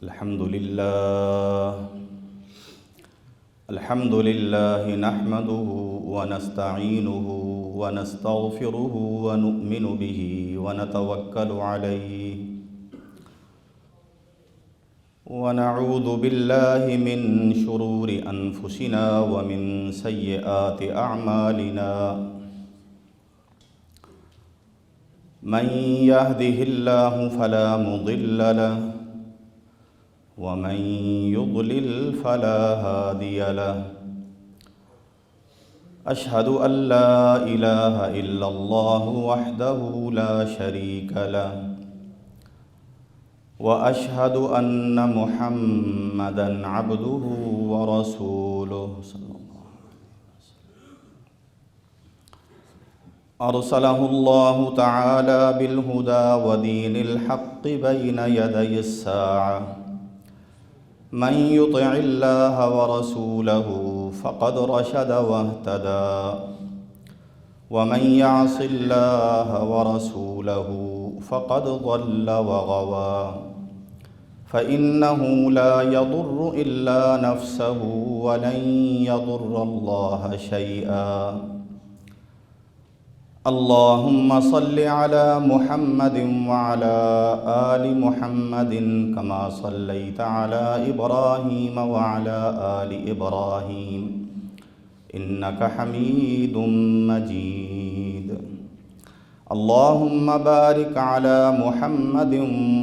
الحمد لله نحمده ونستعينه ونستغفره ونؤمن به ونتوكل عليه ونعوذ بالله من شرور أنفسنا ومن سيئات أعمالنا من يهده الله فلا مضل له ومن يضلل فلا هادي له أشهد أن لا إله إلا الله وحده لا شريك له وأشهد أن محمدًا عبده ورسوله صلى الله عليه وسلم أرسله الله تعالى بالهدى ودين الحق بين يدي الساعة من يطع الله ورسوله فقد رشد واهتدى ومن يعص الله ورسوله فقد ضل وغوى فإنه لا يضر إلا نفسه ولن يضر الله شيئا اللهم صل على محمد وعلى آل محمد كما صليت على إبراهيم وعلى آل إبراهيم إنك حميد مجيد اللهم بارك على محمد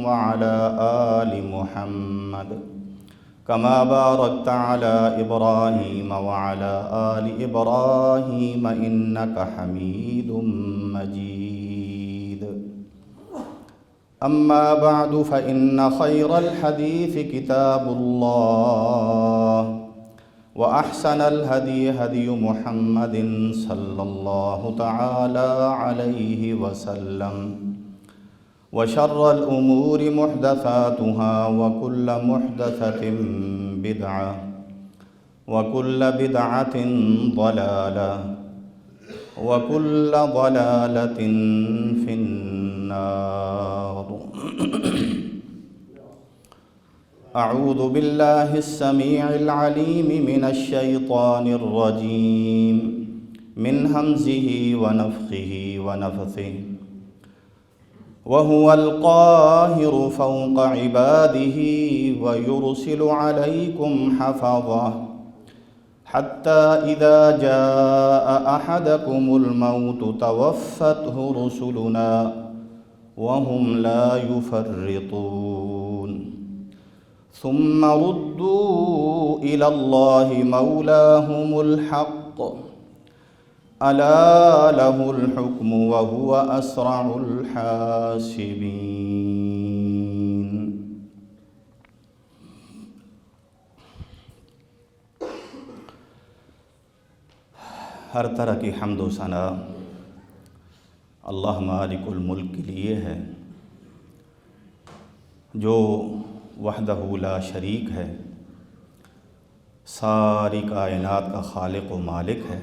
وعلى آل محمد كما باركت على إبراهيم وعلى آل إبراهيم إنك حميد مجيد أما بعد فإن خير الحديث كتاب الله وأحسن الهدي هدي محمد صلى الله تعالى عليه وسلم وشر الأمور محدثاتها وكل محدثة بدعة وكل بدعة ضلالة وكل ضلالة في النار أعوذ بالله السميع العليم من الشيطان الرجيم من همزه ونفخه ونفثه وهو القاهر فوق عباده ويرسل عليكم حفظه حتى إذا جاء أحدكم الموت توفته رسلنا وهم لا يفرطون ثم ردوا إلى الله مولاهم الحق ألا له الحكم وهو أسرع الحاسبين ہر طرح کی حمد و ثنا اللہ مالک الملک کے لیے ہے جو وحدہ لا شریک ہے، ساری کائنات کا خالق و مالک ہے۔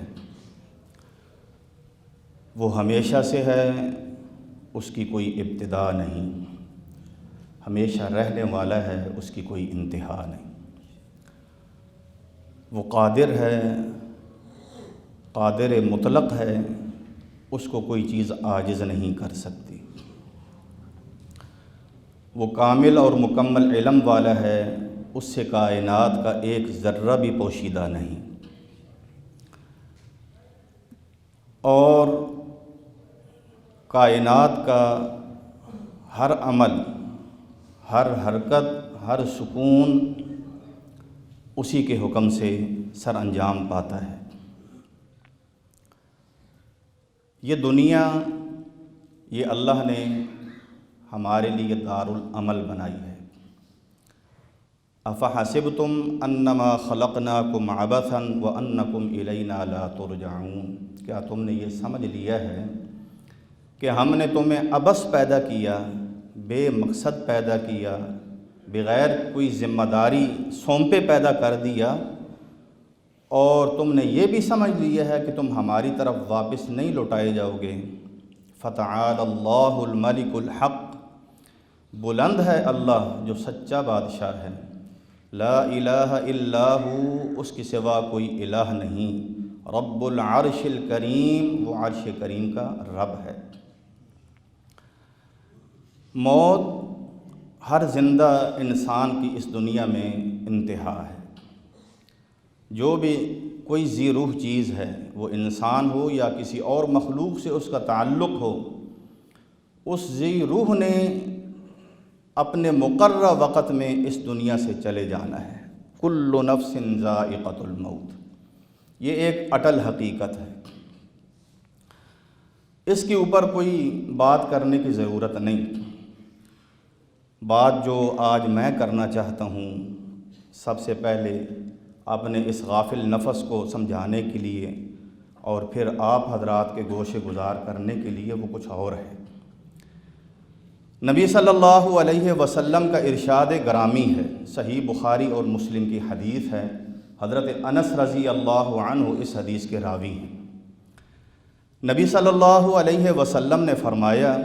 وہ ہمیشہ سے ہے، اس کی کوئی ابتدا نہیں، ہمیشہ رہنے والا ہے، اس کی کوئی انتہا نہیں۔ وہ قادر ہے، قادر مطلق ہے، اس کو کوئی چیز عاجز نہیں کر سکتی۔ وہ کامل اور مکمل علم والا ہے، اس سے کائنات کا ایک ذرہ بھی پوشیدہ نہیں، اور کائنات کا ہر عمل، ہر حرکت، ہر سکون اسی کے حکم سے سر انجام پاتا ہے۔ یہ دنیا، یہ اللہ نے ہمارے لیے دار العمل بنائی ہے۔ افحسبتم انما خلقناکم عبثا وانکم الینا لا ترجعون، کیا تم نے یہ سمجھ لیا ہے کہ ہم نے تمہیں عبث پیدا کیا، بے مقصد پیدا کیا، بغیر کوئی ذمہ داری سونپے پیدا کر دیا، اور تم نے یہ بھی سمجھ لیا ہے کہ تم ہماری طرف واپس نہیں لوٹائے جاؤ گے۔ فتعالی اللہ الملک الحق بلند ہے اللہ جو سچا بادشاہ ہے، لا الہ الا ہو، اس کے سوا کوئی الہ نہیں، رب العرش الکریم، وہ عرش کریم کا رب ہے۔ موت ہر زندہ انسان کی اس دنیا میں انتہا ہے۔ جو بھی کوئی ذی روح چیز ہے، وہ انسان ہو یا کسی اور مخلوق سے اس کا تعلق ہو، اس ذی روح نے اپنے مقررہ وقت میں اس دنیا سے چلے جانا ہے۔ کل نفس ذائقۃ الموت، یہ ایک اٹل حقیقت ہے، اس کے اوپر کوئی بات کرنے کی ضرورت نہیں۔ بات جو آج میں کرنا چاہتا ہوں، سب سے پہلے اپنے اس غافل نفس کو سمجھانے کے لیے اور پھر آپ حضرات کے گوشے گزار کرنے کے لیے وہ کچھ اور ہے۔ نبی صلی اللہ علیہ وسلم کا ارشاد گرامی ہے، صحیح بخاری اور مسلم کی حدیث ہے، حضرت انس رضی اللہ عنہ اس حدیث کے راوی ہیں۔ نبی صلی اللہ علیہ وسلم نے فرمایا،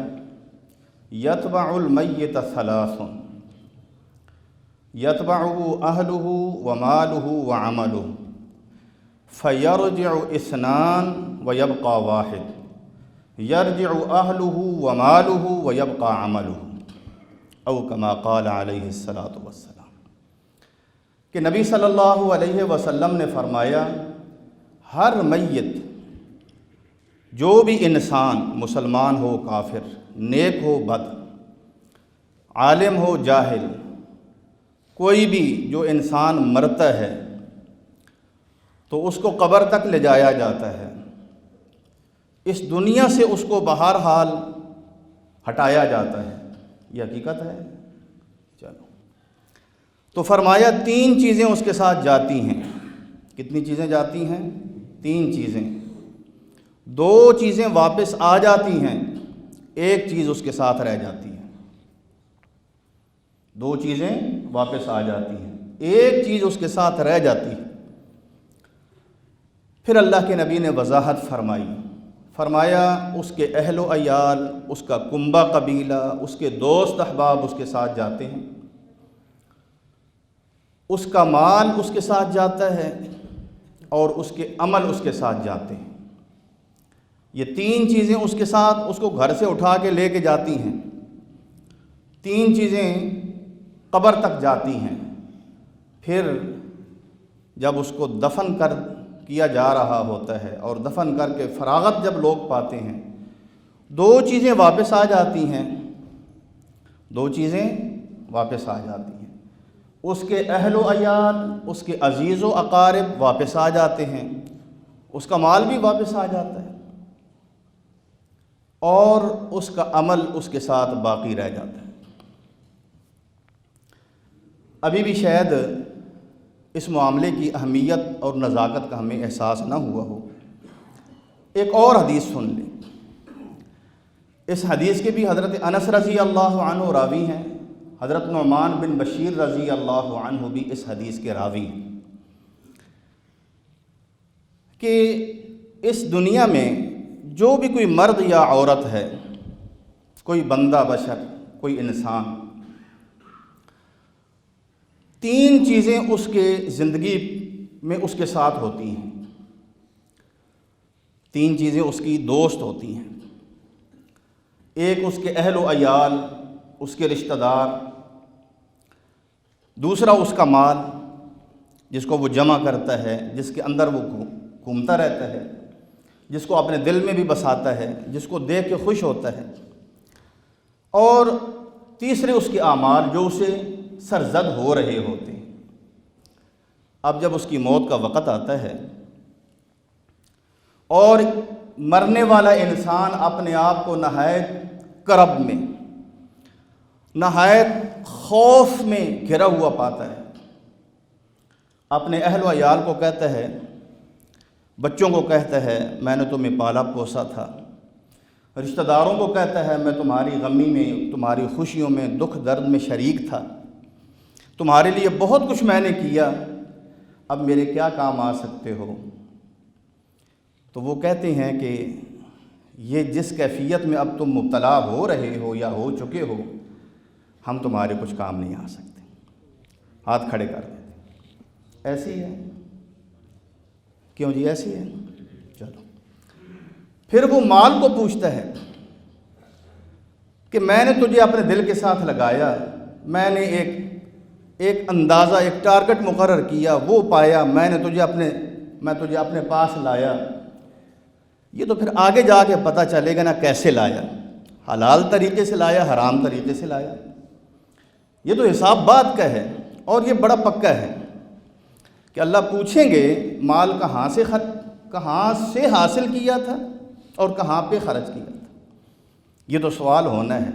یتبع المیت ثلاث، یتبعہ اہلہ ومالہ وعملہ، فیرجع اثنان ویبقى واحد، یرجع اہلہ ومالہ ویبقى عملہ، او کما قال علیہ الصلاۃ والسلام، کہ نبی صلی اللہ علیہ وسلم نے فرمایا، ہر میت، جو بھی انسان، مسلمان ہو کافر، نیک ہو بد، عالم ہو جاہل، کوئی بھی جو انسان مرتا ہے تو اس کو قبر تک لے جایا جاتا ہے، اس دنیا سے اس کو بہرحال ہٹایا جاتا ہے، یہ حقیقت ہے۔ چلو، تو فرمایا تین چیزیں اس کے ساتھ جاتی ہیں۔ کتنی چیزیں جاتی ہیں؟ تین چیزیں۔ دو چیزیں واپس آ جاتی ہیں، ایک چیز اس کے ساتھ رہ جاتی ہے۔ دو چیزیں واپس آ جاتی ہیں، ایک چیز اس کے ساتھ رہ جاتی ہے۔ پھر اللہ کے نبی نے وضاحت فرمایا اس کے اہل و عیال، اس کا کنبہ قبیلہ، اس کے دوست احباب اس کے ساتھ جاتے ہیں، اس کا مال اس کے ساتھ جاتا ہے، اور اس کے عمل اس کے ساتھ جاتے ہیں۔ یہ تین چیزیں اس کے ساتھ، اس کو گھر سے اٹھا کے لے کے جاتی ہیں، تین چیزیں قبر تک جاتی ہیں۔ پھر جب اس کو دفن کیا جا رہا ہوتا ہے اور دفن کر کے فراغت جب لوگ پاتے ہیں، دو چیزیں واپس آ جاتی ہیں، دو چیزیں واپس آ جاتی ہیں۔ اس کے اہل و عیال، اس کے عزیز و اقارب واپس آ جاتے ہیں، اس کا مال بھی واپس آ جاتا ہے، اور اس کا عمل اس کے ساتھ باقی رہ جاتا ہے۔ ابھی بھی شاید اس معاملے کی اہمیت اور نزاکت کا ہمیں احساس نہ ہوا ہو۔ ایک اور حدیث سن لیں۔ اس حدیث کے بھی حضرت انس رضی اللہ عنہ راوی ہیں، حضرت نعمان بن بشیر رضی اللہ عنہ بھی اس حدیث کے راوی ہیں، کہ اس دنیا میں جو بھی کوئی مرد یا عورت ہے، کوئی بندہ بشر، کوئی انسان، تین چیزیں اس کے زندگی میں اس کے ساتھ ہوتی ہیں، تین چیزیں اس کی دوست ہوتی ہیں۔ ایک اس کے اہل و عیال، اس کے رشتہ دار، دوسرا اس کا مال جس کو وہ جمع کرتا ہے، جس کے اندر وہ گھومتا رہتا ہے، جس کو اپنے دل میں بھی بساتا ہے، جس کو دیکھ کے خوش ہوتا ہے، اور تیسرے اس کے اعمال جو اسے سرزد ہو رہے ہوتے ہیں۔ اب جب اس کی موت کا وقت آتا ہے اور مرنے والا انسان اپنے آپ کو نہایت کرب میں، نہایت خوف میں گھرا ہوا پاتا ہے، اپنے اہل و عیال کو کہتا ہے، بچوں کو کہتا ہے میں نے تمہیں پالا پوسا تھا، رشتہ داروں کو کہتا ہے میں تمہاری غمی میں، تمہاری خوشیوں میں، دکھ درد میں شریک تھا، تمہارے لیے بہت کچھ میں نے کیا، اب میرے کیا کام آ سکتے ہو؟ تو وہ کہتے ہیں کہ یہ جس کیفیت میں اب تم مبتلا ہو رہے ہو یا ہو چکے ہو، ہم تمہارے کچھ کام نہیں آ سکتے، ہاتھ کھڑے کر دیتے۔ ایسی ہے؟ کیوں جی ایسی ہے؟ چلو، پھر وہ مال کو پوچھتا ہے کہ میں نے تجھے اپنے دل کے ساتھ لگایا، میں نے ایک اندازہ، ایک ٹارگٹ مقرر کیا، وہ پایا، میں تجھے اپنے پاس لایا۔ یہ تو پھر آگے جا کے پتہ چلے گا نا کیسے لایا، حلال طریقے سے لایا، حرام طریقے سے لایا۔ یہ تو حساب بات کا ہے، اور یہ بڑا پکا ہے کہ اللہ پوچھیں گے مال کہاں سے حاصل کیا تھا اور کہاں پہ خرچ کیا تھا۔ یہ تو سوال ہونا ہے۔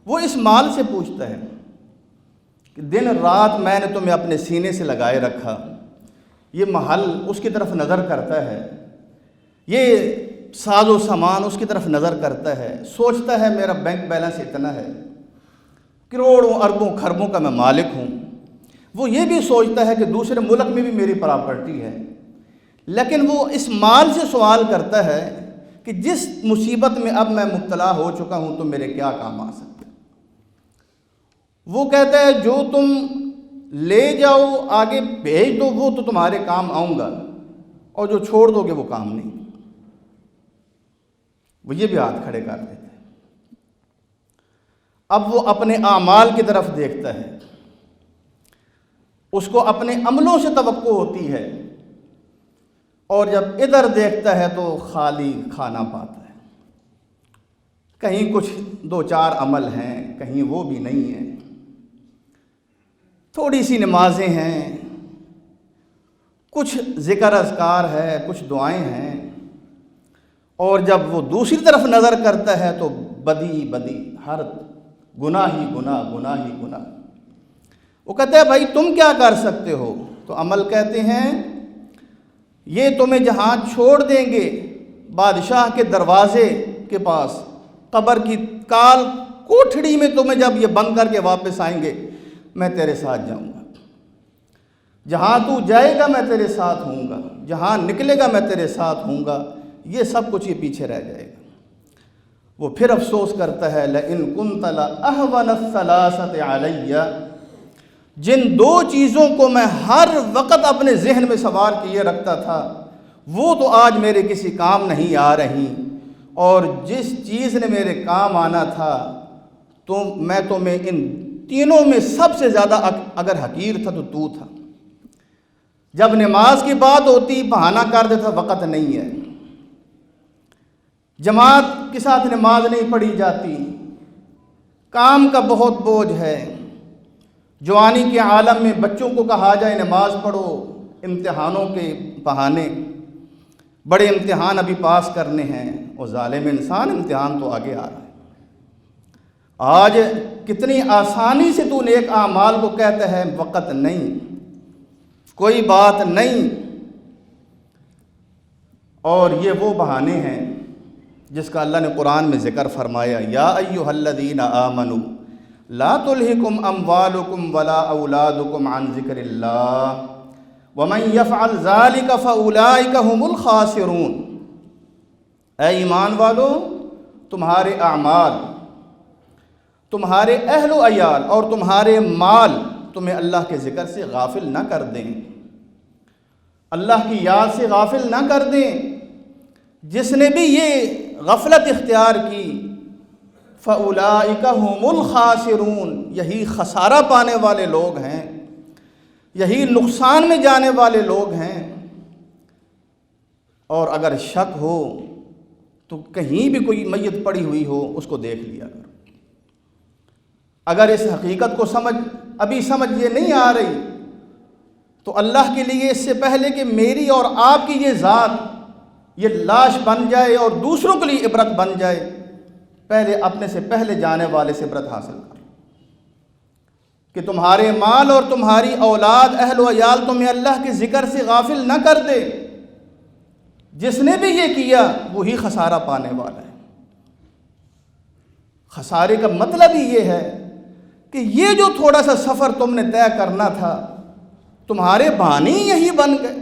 وہ اس مال سے پوچھتا ہے کہ دن رات میں نے تمہیں اپنے سینے سے لگائے رکھا، یہ محل اس کی طرف نظر کرتا ہے، یہ ساز و سامان اس کی طرف نظر کرتا ہے، سوچتا ہے میرا بینک بیلنس اتنا ہے، کروڑوں اربوں خربوں کا میں مالک ہوں۔ وہ یہ بھی سوچتا ہے کہ دوسرے ملک میں بھی میری پراپرٹی ہے، لیکن وہ اس مال سے سوال کرتا ہے کہ جس مصیبت میں اب میں مبتلا ہو چکا ہوں تو میرے کیا کام آ سکتے۔ وہ کہتا ہے جو تم لے جاؤ آگے بھیج دو وہ تو تمہارے کام آؤں گا، اور جو چھوڑ دو گے وہ کام نہیں۔ وہ یہ بھی ہاتھ کھڑے کر دیتے ہیں۔ اب وہ اپنے اعمال کی طرف دیکھتا ہے، اس کو اپنے عملوں سے توقع ہوتی ہے، اور جب ادھر دیکھتا ہے تو خالی کھانا پاتا ہے۔ کہیں کچھ دو چار عمل ہیں، کہیں وہ بھی نہیں ہیں، تھوڑی سی نمازیں ہیں، کچھ ذکر اذکار ہے، کچھ دعائیں ہیں، اور جب وہ دوسری طرف نظر کرتا ہے تو بدی بدی، ہر گناہ ہی گناہ، گناہ ہی گناہ۔ وہ کہتے ہیں بھائی تم کیا کر سکتے ہو؟ تو عمل کہتے ہیں یہ تمہیں جہاں چھوڑ دیں گے بادشاہ کے دروازے کے پاس، قبر کی کال کوٹھڑی میں تمہیں جب یہ بند کر کے واپس آئیں گے میں تیرے ساتھ جاؤں گا، جہاں تو جائے گا میں تیرے ساتھ ہوں گا، جہاں نکلے گا میں تیرے ساتھ ہوں گا، یہ سب کچھ یہ پیچھے رہ جائے گا۔ وہ پھر افسوس کرتا ہے لَإِن كُنْتَ لَأَهْوَنَ الثَّلَاثَةِ عَلَيَّ، جن دو چیزوں کو میں ہر وقت اپنے ذہن میں سوار کیے رکھتا تھا وہ تو آج میرے کسی کام نہیں آ رہی، اور جس چیز نے میرے کام آنا تھا تو میں تمہیں ان تینوں میں سب سے زیادہ اگر حقیر تھا تو تھا۔ جب نماز کی بات ہوتی بہانہ کر دیتا وقت نہیں ہے، جماعت کے ساتھ نماز نہیں پڑھی جاتی، کام کا بہت بوجھ ہے، جوانی کے عالم میں بچوں کو کہا جائے نماز پڑھو، امتحانوں کے بہانے، بڑے امتحان ابھی پاس کرنے ہیں، اور ظالم انسان امتحان تو آگے آ رہا ہے۔ آج کتنی آسانی سے تو نیک اعمال کو کہتا ہے وقت نہیں، کوئی بات نہیں، اور یہ وہ بہانے ہیں جس کا اللہ نے قرآن میں ذکر فرمایا، یا ایھا الذین آمنوا لا تلہکم اموالکم ولا اولادکم عن ذکر اللہ ومن یفعل ذلک فاولئک هم الخاسرون۔ اے ایمان والو، تمہارے اعمال، تمہارے اہل و عیال اور تمہارے مال تمہیں اللہ کے ذکر سے غافل نہ کر دیں، اللہ کی یاد سے غافل نہ کر دیں۔ جس نے بھی یہ غفلت اختیار کی فَأُولَئِكَ هُمُ الْخَاسِرُونَ، یہی خسارہ پانے والے لوگ ہیں، یہی نقصان میں جانے والے لوگ ہیں۔ اور اگر شک ہو تو کہیں بھی کوئی میت پڑی ہوئی ہو اس کو دیکھ لیا کرو۔ اگر اس حقیقت کو ابھی سمجھ یہ نہیں آ رہی تو اللہ کے لیے اس سے پہلے کہ میری اور آپ کی یہ ذات یہ لاش بن جائے اور دوسروں کے لیے عبرت بن جائے، پہلے اپنے سے پہلے جانے والے سے عبرت حاصل کر کہ تمہارے مال اور تمہاری اولاد، اہل و عیال تمہیں اللہ کے ذکر سے غافل نہ کر دے۔ جس نے بھی یہ کیا وہی خسارہ پانے والا ہے۔ خسارے کا مطلب ہی یہ ہے کہ یہ جو تھوڑا سا سفر تم نے طے کرنا تھا تمہارے بہانے یہی بن گئے۔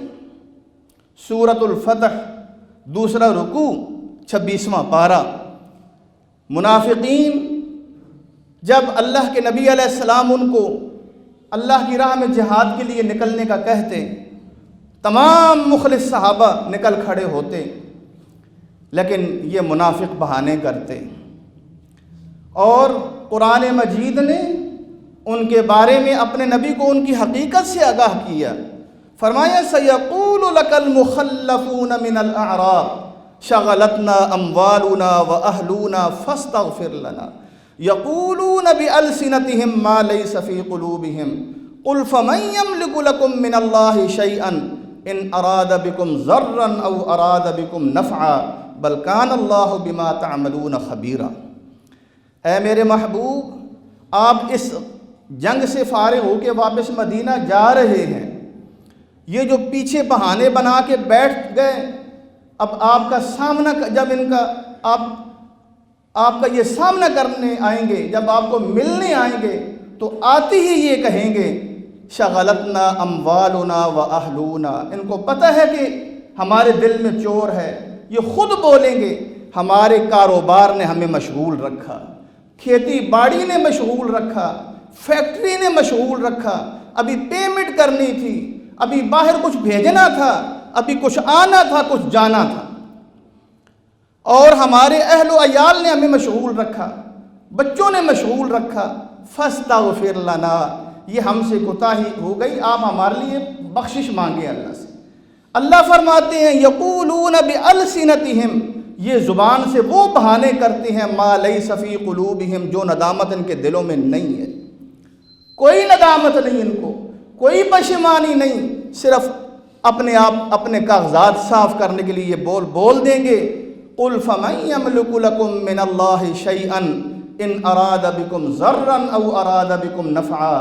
سورۃ الفتح دوسرا رکوع 26واں پارہ۔ منافقین جب اللہ کے نبی علیہ السلام ان کو اللہ کی راہ میں جہاد کے لیے نکلنے کا کہتے، تمام مخلص صحابہ نکل کھڑے ہوتے، لیکن یہ منافق بہانے کرتے، اور قرآن مجید نے ان کے بارے میں اپنے نبی کو ان کی حقیقت سے آگاہ کیا۔ فرمایا سَيَقُولُ لَكَ الْمُخَلَّفُونَ مِنَ الْأَعْرَابِ شَغَلَتْنَا أَمْوَالُنَا وَأَهْلُونَا فَاسْتَغْفِرْ لَنَا يَقُولُونَ بِأَلْسِنَتِهِمْ مَا لَيْسَ فِي قُلُوبِهِمْ قُلْ فَمَنْ يَمْلِكُ لَكُمْ مِنَ اللَّهِ شَيْئًا إِنْ أَرَادَ بِكُمْ ضَرًّا أَوْ أَرَادَ بِكُمْ نَفْعًا بَلْ كَانَ اللَّهُ بِمَا تَعْمَلُونَ خَبِيرًا۔ اے میرے محبوب، آپ اس جنگ سے فارغ ہو کے واپس مدینہ جا رہے ہیں، یہ جو پیچھے بہانے بنا کے بیٹھ گئے، اب آپ کا سامنا، جب ان کا آپ کا یہ سامنا کرنے آئیں گے، جب آپ کو ملنے آئیں گے تو آتے ہی یہ کہیں گے شغلتنا اموالنا واہلونا، ان کو پتہ ہے کہ ہمارے دل میں چور ہے، یہ خود بولیں گے ہمارے کاروبار نے ہمیں مشغول رکھا، کھیتی باڑی نے مشغول رکھا، فیکٹری نے مشغول رکھا، ابھی پیمنٹ کرنی تھی، ابھی باہر کچھ بھیجنا تھا، ابھی کچھ آنا تھا، کچھ جانا تھا، اور ہمارے اہل و عیال نے ہمیں مشغول رکھا، بچوں نے مشغول رکھا، فاستغفر لنا، یہ ہم سے کوتاہی ہو گئی، آپ ہمارے لیے بخشش مانگے اللہ سے۔ اللہ فرماتے ہیں یقولون بألسنتہم، یہ زبان سے وہ بہانے کرتے ہیں ما لیس فی قلوبہم، جو ندامت ان کے دلوں میں نہیں ہے، کوئی ندامت نہیں ان کو، کوئی پشیمانی نہیں، صرف اپنے آپ اپنے کاغذات صاف کرنے کے لیے یہ بول دیں گے قل فمن یملک لکم من اللہ شیئا ان اراد بکم ضرا او اراد بکم نفعا۔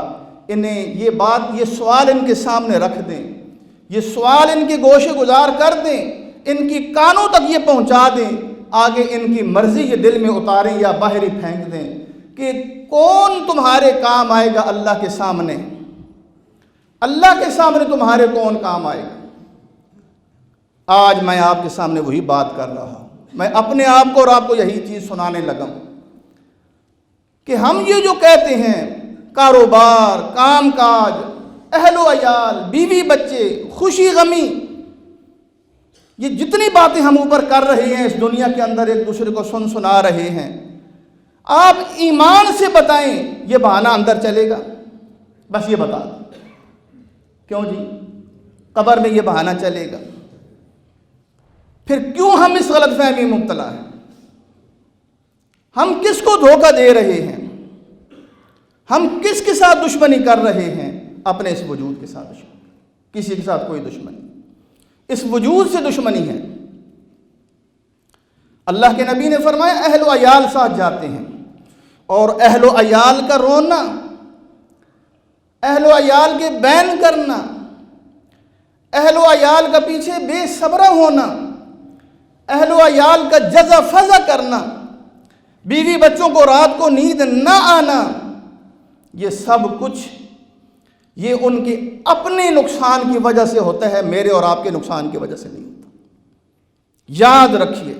انہیں یہ سوال ان کے سامنے رکھ دیں، یہ سوال ان کے گوشے گزار کر دیں، ان کی کانوں تک یہ پہنچا دیں، آگے ان کی مرضی یہ دل میں اتاریں یا باہر ہی پھینک دیں کہ کون تمہارے کام آئے گا اللہ کے سامنے، اللہ کے سامنے تمہارے کون کام آئے گا۔ آج میں آپ کے سامنے وہی بات کر رہا ہوں، میں اپنے آپ کو اور آپ کو یہی چیز سنانے لگا ہوں کہ ہم یہ جو کہتے ہیں کاروبار، کام کاج، اہل و عیال، بیوی بچے، خوشی غمی، یہ جتنی باتیں ہم اوپر کر رہے ہیں اس دنیا کے اندر ایک دوسرے کو سنا رہے ہیں، آپ ایمان سے بتائیں یہ بہانہ اندر چلے گا؟ بس یہ بتا دیں کیوں جی قبر میں یہ بہانہ چلے گا؟ پھر کیوں ہم اس غلط فہمی میں مبتلا ہیں؟ ہم کس کو دھوکہ دے رہے ہیں؟ ہم کس کے ساتھ دشمنی کر رہے ہیں؟ اپنے اس وجود کے ساتھ دشمنی، کسی کے ساتھ کوئی دشمنی، اس وجود سے دشمنی ہے۔ اللہ کے نبی نے فرمایا اہل و عیال ساتھ جاتے ہیں، اور اہل و عیال کا رونا، اہل و عیال کے بین کرنا، اہل و عیال کا پیچھے بے صبرہ ہونا، اہل و عیال کا جزا فضا کرنا، بیوی بچوں کو رات کو نیند نہ آنا، یہ سب کچھ یہ ان کے اپنے نقصان کی وجہ سے ہوتا ہے، میرے اور آپ کے نقصان کی وجہ سے نہیں ہوتا۔ یاد رکھیے،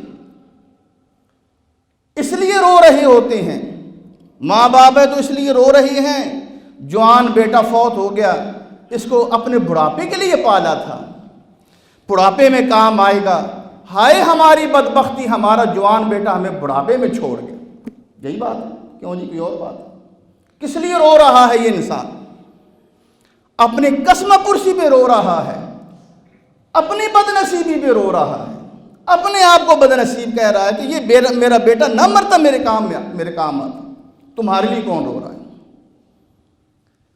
اس لیے رو رہے ہوتے ہیں، ماں باپ ہے تو اس لیے رو رہی ہیں، جوان بیٹا فوت ہو گیا، اس کو اپنے بڑھاپے کے لیے پالا تھا، بڑھاپے میں کام آئے گا، ہائے ہماری بدبختی، ہمارا جوان بیٹا ہمیں بڑھاپے میں چھوڑ گیا۔ یہی بات ہے، کیوں جی کوئی اور بات ہے؟ کس لیے رو رہا ہے یہ انسان؟ اپنے قسم پرسی پہ رو رہا ہے، اپنی بد نصیبی پہ رو رہا ہے، اپنے آپ کو بد نصیب کہہ رہا ہے کہ یہ میرا بیٹا نہ مرتا میرے کام آتا، تمہارے لیے کون رو رہا ہے؟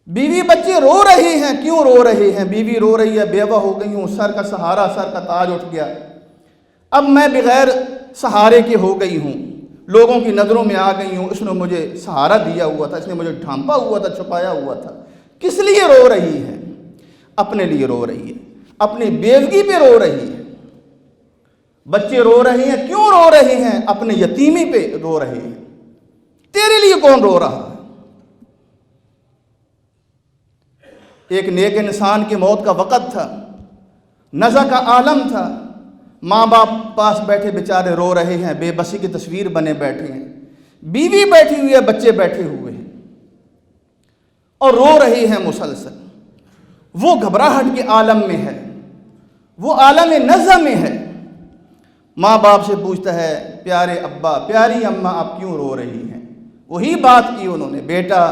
بیوی بچے رو رہے ہیں، کیوں رو رہے ہیں؟ بیوی رو رہی ہے بیوہ ہو گئی ہوں، سر کا سہارا، سر کا تاج اٹھ گیا، اب میں بغیر سہارے کے ہو گئی ہوں، لوگوں کی نظروں میں آ گئی ہوں، اس نے مجھے سہارا دیا ہوا تھا، اس نے مجھے ڈھانپا ہوا تھا، چھپایا ہوا تھا۔ کس لیے رو رہی ہے؟ اپنے لیے رو رہی ہے، اپنی بیوگی پہ رو رہی ہے۔ بچے رو رہے ہیں، کیوں رو رہے ہیں؟ اپنے یتیمی پہ رو رہے ہیں۔ تیرے لیے کون رو رہا ہے؟ ایک نیک انسان کی موت کا وقت تھا، نزع کا عالم تھا، ماں باپ پاس بیٹھے بیچارے رو رہے ہیں، بے بسی کی تصویر بنے بیٹھے ہیں، بیوی بیٹھی ہوئی ہے، بچے بیٹھے ہوئے ہیں، اور رو رہی ہیں مسلسل، وہ گھبراہٹ کے عالم میں ہے، وہ عالم نزع میں ہے۔ ماں باپ سے پوچھتا ہے پیارے ابا، پیاری اماں، آپ کیوں رو رہی ہیں؟ وہی بات کی انہوں نے، بیٹا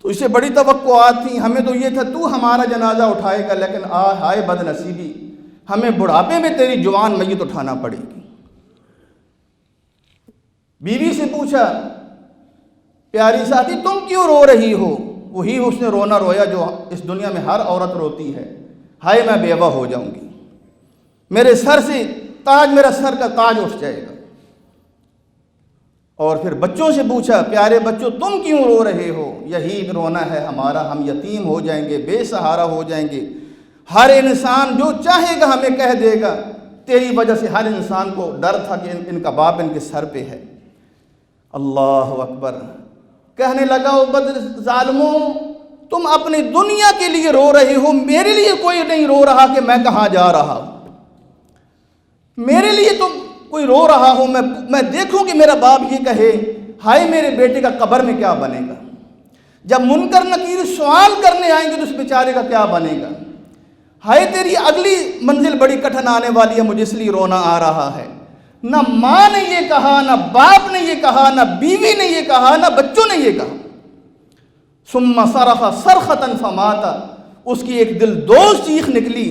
تو اسے بڑی توقعات تھیں، ہمیں تو یہ تھا تو ہمارا جنازہ اٹھائے گا، لیکن ہائے بد نصیبی، ہمیں بڑھاپے میں تیری جوان میت اٹھانا پڑے گی۔ بیوی سے پوچھا پیاری ساتھی تم کیوں رو رہی ہو؟ وہی اس نے رونا رویا جو اس دنیا میں ہر عورت روتی ہے، ہائے میں بیوہ ہو جاؤں گی، میرے سر سے تاج، میرا سر کا تاج اٹھ جائے گا۔ اور پھر بچوں سے پوچھا پیارے بچوں تم کیوں رو رہے ہو؟ یہی رونا ہے ہمارا، ہم یتیم ہو جائیں گے، بے سہارا ہو جائیں گے، ہر انسان جو چاہے گا ہمیں کہہ دے گا، تیری وجہ سے ہر انسان کو ڈر تھا کہ ان کا باپ ان کے سر پہ ہے۔ اللہ اکبر، کہنے لگا او بد ظالموں، تم اپنی دنیا کے لیے رو رہے ہو، میرے لیے کوئی نہیں رو رہا کہ میں کہاں جا رہا ہوں، میرے لیے تو کوئی رو رہا ہوں، میں دیکھوں کہ میرا باپ یہ کہے ہائے میرے بیٹے کا قبر میں کیا بنے گا، جب منکر نکیر سوال کرنے آئیں گے تو اس بیچارے کا کیا بنے گا، ہائے تیری اگلی منزل بڑی کٹھن آنے والی ہے، مجھے اس لیے رونا آ رہا ہے۔ نہ ماں نے یہ کہا، نہ باپ نے یہ کہا، نہ بیوی نے یہ کہا، نہ بچوں نے یہ کہا۔ ثم صرخ صرخة فمات، اس کی ایک دل دوز چیخ نکلی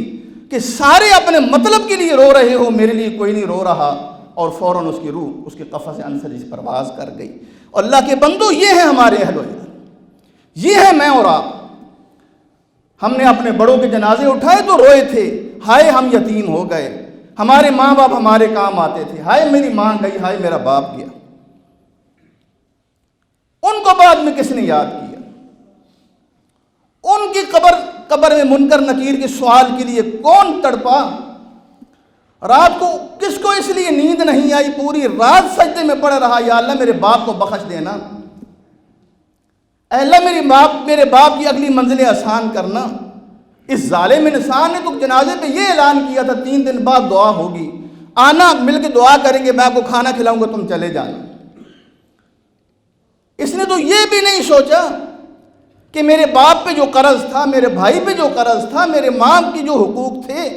کہ سارے اپنے مطلب کے لیے رو رہے ہو، میرے لیے کوئی نہیں رو رہا، اور فوراً اس کی روح اس کے قفس انصری سے پرواز کر گئی۔ اور اللہ کے بندو، یہ ہے ہمارے اہل و عیال، یہ ہے میں اور آپ۔ ہم نے اپنے بڑوں کے جنازے اٹھائے تو روئے تھے، ہائے ہم یتیم ہو گئے، ہمارے ماں باپ ہمارے کام آتے تھے، ہائے میری ماں گئی، ہائے میرا باپ گیا۔ ان کو بعد میں کس نے یاد کیا؟ ان کی قبر میں منکر نکیر کے سوال کے لیے کون تڑپا؟ رات کو کس کو اس لیے نیند نہیں آئی، پوری رات سجدے میں پڑ رہا، یا اللہ میرے باپ کو بخش دینا، اے اللہ میرے باپ کی اگلی منزلیں آسان کرنا۔ اس ظالم انسان نے تو جنازے پہ یہ اعلان کیا تھا 3 دن بعد دعا ہوگی، آنا مل کے دعا کریں گے، میں آپ کو کھانا کھلاؤں گا، تم چلے جانا۔ اس نے تو یہ بھی نہیں سوچا کہ میرے باپ پہ جو قرض تھا، میرے بھائی پہ جو قرض تھا، میرے ماں کی جو حقوق تھے،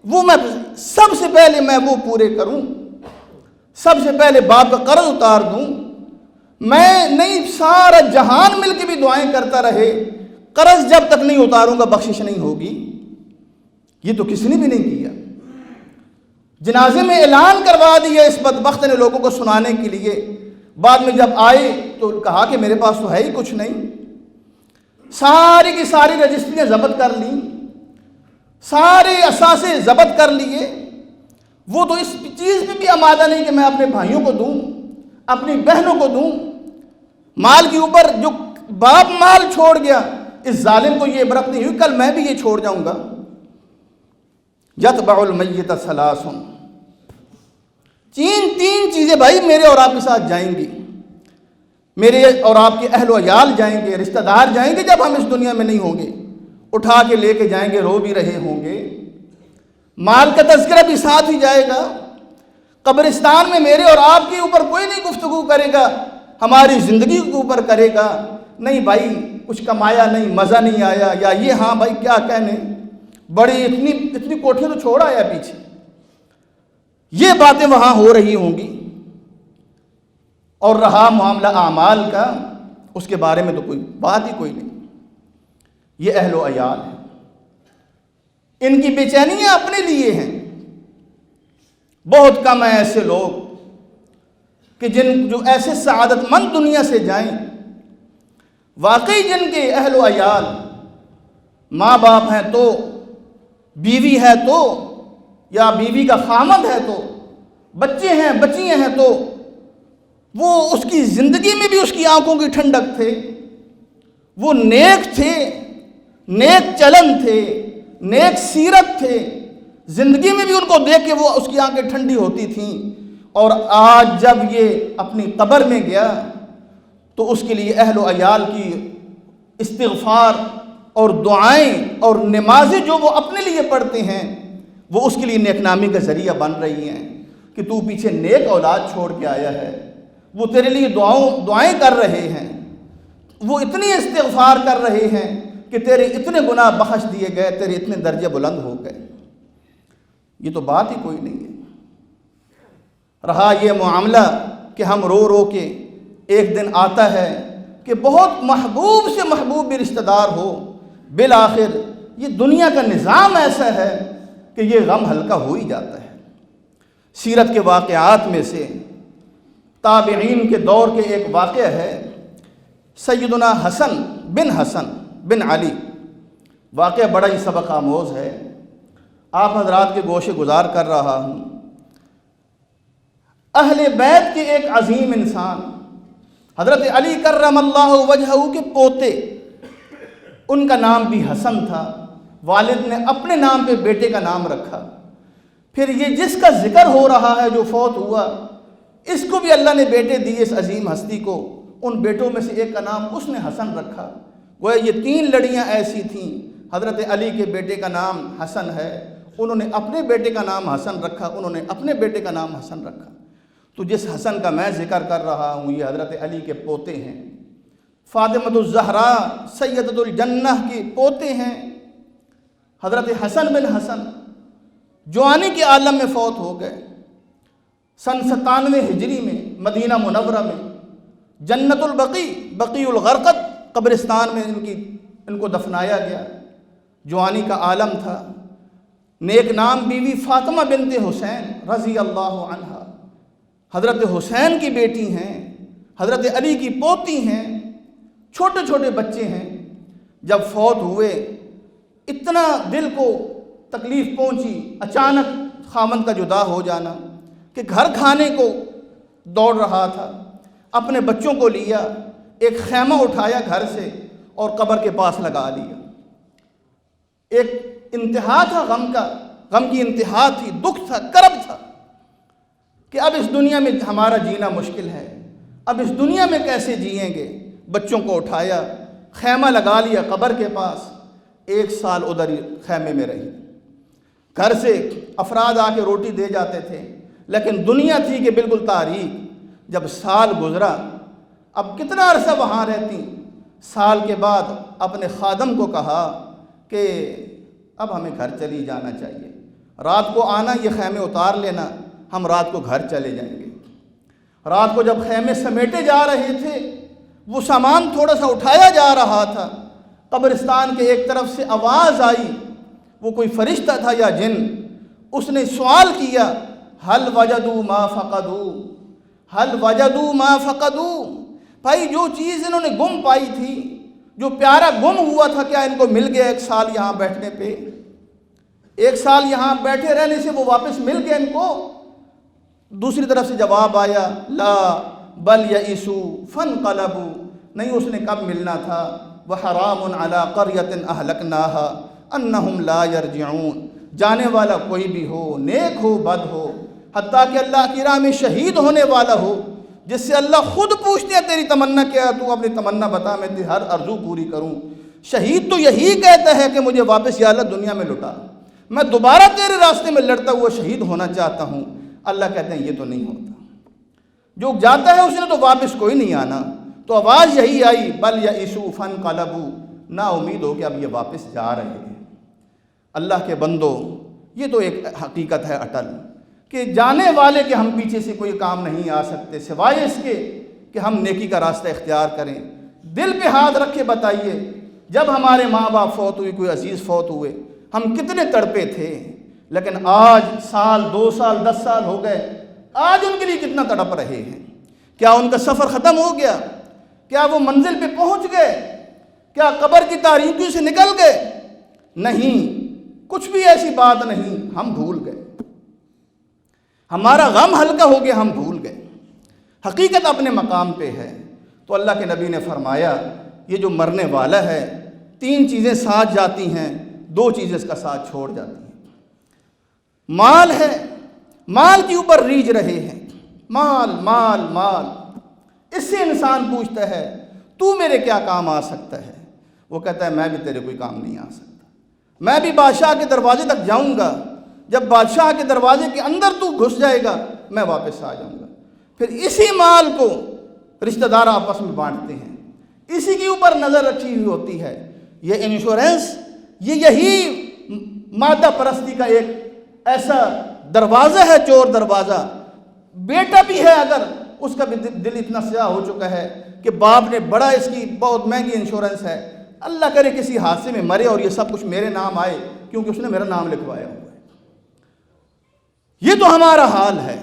وہ میں سب سے پہلے میں وہ پورے کروں، سب سے پہلے باپ کا قرض اتار دوں۔ میں نہیں، سارا جہان مل کے بھی دعائیں کرتا رہے، قرض جب تک نہیں اتاروں گا بخشش نہیں ہوگی۔ یہ تو کسی نے بھی نہیں کیا۔ جنازے میں اعلان کروا دیا اس بدبخت نے لوگوں کو سنانے کے لیے، بعد میں جب آئے تو کہا کہ میرے پاس تو ہے ہی کچھ نہیں، ساری کی ساری رجسٹریاں ضبط کر لیں، سارے اثاثے ضبط کر لیے، وہ تو اس چیز پہ بھی آمادہ نہیں کہ میں اپنے بھائیوں کو دوں، اپنی بہنوں کو دوں۔ مال کے اوپر جو باپ مال چھوڑ گیا، اس ظالم کو یہ عبرت نہیں ہوئی کل میں بھی یہ چھوڑ جاؤں گا۔ یتبع المیت ثلاث، تین چیزیں بھائی میرے اور آپ کے ساتھ جائیں گی، میرے اور آپ کے اہل و عیال جائیں گے، رشتہ دار جائیں گے جب ہم اس دنیا میں نہیں ہوں گے، اٹھا کے لے کے جائیں گے، رو بھی رہے ہوں گے، مال کا تذکرہ بھی ساتھ ہی جائے گا۔ قبرستان میں میرے اور آپ کے اوپر کوئی نہیں گفتگو کرے گا، ہماری زندگی کے اوپر کرے گا، نہیں بھائی کچھ کمایا نہیں، مزہ نہیں آیا، یا یہ ہاں بھائی کیا کہنے، بڑی اتنی کوٹھیاں تو چھوڑ آیا پیچھے، یہ باتیں وہاں ہو رہی ہوں گی۔ اور رہا معاملہ اعمال کا، اس کے بارے میں تو کوئی بات ہی کوئی نہیں۔ یہ اہل و عیال ہیں، ان کی بے چینیاں اپنے لیے ہیں۔ بہت کم ہیں ایسے لوگ کہ جو ایسے سعادت مند دنیا سے جائیں، واقعی جن کے اہل و عیال ماں باپ ہیں تو، بیوی ہے تو، یا بیوی کا خامد ہے تو، بچے ہیں بچیاں ہیں تو، وہ اس کی زندگی میں بھی اس کی آنکھوں کی ٹھنڈک تھے، وہ نیک تھے، نیک چلن تھے، نیک سیرت تھے، زندگی میں بھی ان کو دیکھ کے وہ اس کی آنکھیں ٹھنڈی ہوتی تھیں، اور آج جب یہ اپنی قبر میں گیا تو اس کے لیے اہل و عیال کی استغفار اور دعائیں اور نمازیں جو وہ اپنے لیے پڑھتے ہیں، وہ اس کے لیے نیک نامی کا ذریعہ بن رہی ہیں کہ تو پیچھے نیک اولاد چھوڑ کے آیا ہے، وہ تیرے لیے دعائیں کر رہے ہیں، وہ اتنی استغفار کر رہے ہیں کہ تیرے اتنے گناہ بخش دیے گئے، تیرے اتنے درجے بلند ہو گئے۔ یہ تو بات ہی کوئی نہیں ہے۔ رہا یہ معاملہ کہ ہم رو رو کے ایک دن آتا ہے کہ بہت محبوب سے محبوب بھی رشتہ دار ہو، بالآخر یہ دنیا کا نظام ایسا ہے کہ یہ غم ہلکا ہو ہی جاتا ہے۔ سیرت کے واقعات میں سے تابعین کے دور کے ایک واقعہ ہے، سیدنا حسن بن علی، واقعہ بڑا ہی سبق آموز ہے، آپ حضرات کے گوشے گزار کر رہا ہوں۔ اہل بیت کے ایک عظیم انسان حضرت علی کرم اللہ وجہہ کے پوتے، ان کا نام بھی حسن تھا، والد نے اپنے نام پہ بیٹے کا نام رکھا۔ پھر یہ جس کا ذکر ہو رہا ہے جو فوت ہوا، اس کو بھی اللہ نے بیٹے دیے، اس عظیم ہستی کو۔ ان بیٹوں میں سے ایک کا نام اس نے حسن رکھا۔ گویا یہ 3 لڑیاں ایسی تھیں، حضرت علی کے بیٹے کا نام حسن ہے، انہوں نے اپنے بیٹے کا نام حسن رکھا، انہوں نے اپنے بیٹے کا نام حسن رکھا۔ تو جس حسن کا میں ذکر کر رہا ہوں یہ حضرت علی کے پوتے ہیں، فاطمۃ الزہرا سیدۃ الجنہ کے پوتے ہیں۔ حضرت حسن بن حسن جوانی کے عالم میں فوت ہو گئے۔ سن 97 ہجری میں مدینہ منورہ میں جنت بقیع الغرقد قبرستان میں ان کو دفنایا گیا۔ جوانی کا عالم تھا۔ نیک نام بیوی فاطمہ بنت حسین رضی اللہ عنہا، حضرت حسین کی بیٹی ہیں، حضرت علی کی پوتی ہیں، چھوٹے چھوٹے بچے ہیں۔ جب فوت ہوئے اتنا دل کو تکلیف پہنچی، اچانک خامند کا جدا ہو جانا، کہ گھر کھانے کو دوڑ رہا تھا، اپنے بچوں کو لیا، ایک خیمہ اٹھایا گھر سے اور قبر کے پاس لگا لیا۔ ایک انتہا تھا غم کی انتہا تھی، دکھ تھا، کرب تھا کہ اب اس دنیا میں ہمارا جینا مشکل ہے، اب اس دنیا میں کیسے جئیں گے۔ بچوں کو اٹھایا، خیمہ لگا لیا قبر کے پاس، 1 سال ادھر ہی خیمے میں رہی۔ گھر سے افراد آ کے روٹی دے جاتے تھے، لیکن دنیا تھی کہ بالکل تاریک۔ جب سال گزرا، اب کتنا عرصہ وہاں رہتی، سال کے بعد اپنے خادم کو کہا کہ اب ہمیں گھر چلی جانا چاہیے، رات کو آنا، یہ خیمے اتار لینا، ہم رات کو گھر چلے جائیں گے۔ رات کو جب خیمے سمیٹے جا رہے تھے، وہ سامان تھوڑا سا اٹھایا جا رہا تھا، قبرستان کے ایک طرف سے آواز آئی، وہ کوئی فرشتہ تھا یا جن، اس نے سوال کیا، ہل وجدوا ما فقدوا، ہل وجدوا ما فقدوا، بھائی جو چیز انہوں نے گم پائی تھی، جو پیارا گم ہوا تھا، کیا ان کو مل گیا 1 سال یہاں بیٹھنے پہ؟ 1 سال یہاں بیٹھے رہنے سے وہ واپس مل گیا ان کو؟ دوسری طرف سے جواب آیا، لا بل یئسوا فانقلبوا، نہیں، اس نے کب ملنا تھا، وحرام علی قریۃ اہلکناہا انہم لا یرجعون، جانے والا کوئی بھی ہو، نیک ہو بد ہو، حتیٰ کہ اللہ کی راہ میں شہید ہونے والا ہو، جس سے اللہ خود پوچھتے ہیں تیری تمنا کیا ہے، تو اپنی تمنا بتا، میں تیری ہر آرزو پوری کروں۔ شہید تو یہی کہتا ہے کہ مجھے واپس یا اللہ دنیا میں لٹا، میں دوبارہ تیرے راستے میں لڑتا ہوا شہید ہونا چاہتا ہوں۔ اللہ کہتے ہیں یہ تو نہیں ہوتا، جو جاتا ہے اس نے تو واپس کوئی نہیں آنا۔ تو آواز یہی آئی، بل یئسوا فانقلبوا، نا امید ہو کہ اب یہ واپس جا رہے ہیں۔ اللہ کے بندو، یہ تو ایک حقیقت ہے اٹل، کہ جانے والے کے ہم پیچھے سے کوئی کام نہیں آ سکتے، سوائے اس کے کہ ہم نیکی کا راستہ اختیار کریں۔ دل پہ ہاتھ رکھ کے بتائیے، جب ہمارے ماں باپ فوت ہوئے، کوئی عزیز فوت ہوئے، ہم کتنے تڑپے تھے، لیکن آج سال 2 سال 10 سال ہو گئے، آج ان کے لیے کتنا تڑپ رہے ہیں۔ کیا ان کا سفر ختم ہو گیا؟ کیا وہ منزل پہ پہنچ گئے؟ کیا قبر کی تاریکیوں سے نکل گئے؟ نہیں، کچھ بھی ایسی بات نہیں، ہم بھول گئے، ہمارا غم ہلکا ہو گیا، ہم بھول گئے۔ حقیقت اپنے مقام پہ ہے۔ تو اللہ کے نبی نے فرمایا، یہ جو مرنے والا ہے 3 چیزیں ساتھ جاتی ہیں، 2 چیزیں اس کا ساتھ چھوڑ جاتی ہیں۔ مال ہے، مال کے اوپر ریجھ رہے ہیں، مال مال مال، اس سے انسان پوچھتا ہے تو میرے کیا کام آ سکتا ہے؟ وہ کہتا ہے میں بھی تیرے کوئی کام نہیں آ سکتا، میں بھی بادشاہ کے دروازے تک جاؤں گا، جب بادشاہ کے دروازے کے اندر تو گھس جائے گا میں واپس آ جاؤں گا۔ پھر اسی مال کو رشتہ دار آپس میں بانٹتے ہیں، اسی کے اوپر نظر رکھی ہوئی ہوتی ہے۔ یہ انشورنس، یہی مادہ پرستی کا ایک ایسا دروازہ ہے، چور دروازہ۔ بیٹا بھی ہے اگر اس کا بھی دل اتنا سیاہ ہو چکا ہے کہ باپ نے بڑا اس کی بہت مہنگی انشورنس ہے، اللہ کرے کسی حادثے میں مرے اور یہ سب کچھ میرے نام آئے کیونکہ اس نے میرا نام لکھوایا ہوا ہے۔ یہ تو ہمارا حال ہے۔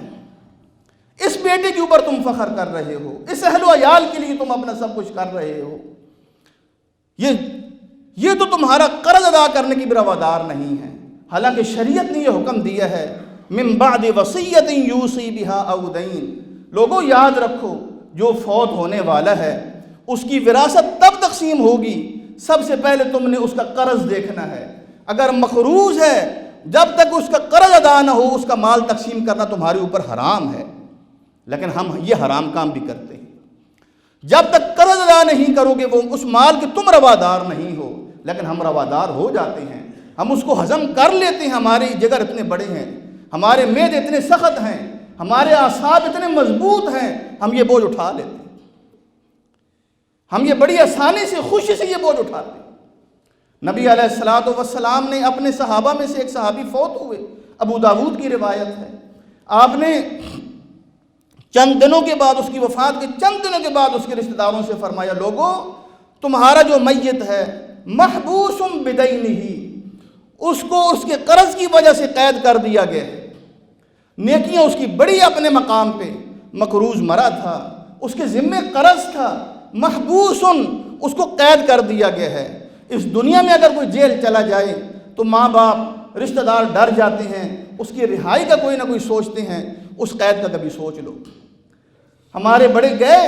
اس بیٹے کے اوپر تم فخر کر رہے ہو، اس اہل و عیال کے لیے تم اپنا سب کچھ کر رہے ہو۔ یہ تو تمہارا قرض ادا کرنے کی بھی روادار نہیں ہے، حالانکہ شریعت نے یہ حکم دیا ہے من بعد وصیت یوصی بہا او دین۔ لوگوں یاد رکھو، جو فوت ہونے والا ہے اس کی وراثت تب تقسیم ہوگی، سب سے پہلے تم نے اس کا قرض دیکھنا ہے۔ اگر مقروض ہے، جب تک اس کا قرض ادا نہ ہو اس کا مال تقسیم کرنا تمہارے اوپر حرام ہے، لیکن ہم یہ حرام کام بھی کرتے ہیں۔ جب تک قرض ادا نہیں کرو گے وہ اس مال کے تم روادار نہیں ہو، لیکن ہم روادار ہو جاتے ہیں، ہم اس کو ہضم کر لیتے ہیں۔ ہمارے جگر اتنے بڑے ہیں، ہمارے معدے اتنے سخت ہیں، ہمارے اعصاب اتنے مضبوط ہیں، ہم یہ بوجھ اٹھا لیتے ہیں۔ ہم یہ بڑی آسانی سے، خوشی سے یہ بوجھ اٹھاتے ہیں۔ نبی علیہ السلام نے اپنے صحابہ میں سے ایک صحابی فوت ہوئے، ابو داود کی روایت ہے، آپ نے چند دنوں کے بعد، اس کی وفات کے چند دنوں کے بعد اس کے رشتہ داروں سے فرمایا، لوگوں تمہارا جو میت ہے محبوس بدینہ، اس کو اس کے قرض کی وجہ سے قید کر دیا گیا ہے۔ نیکیاں اس کی بڑی اپنے مقام پہ، مقروض مرا تھا، اس کے ذمے قرض تھا، محبوس اس کو قید کر دیا گیا ہے۔ اس دنیا میں اگر کوئی جیل چلا جائے تو ماں باپ رشتہ دار ڈر جاتے ہیں، اس کی رہائی کا کوئی نہ کوئی سوچتے ہیں، اس قید کا کبھی سوچ لو۔ ہمارے بڑے گئے،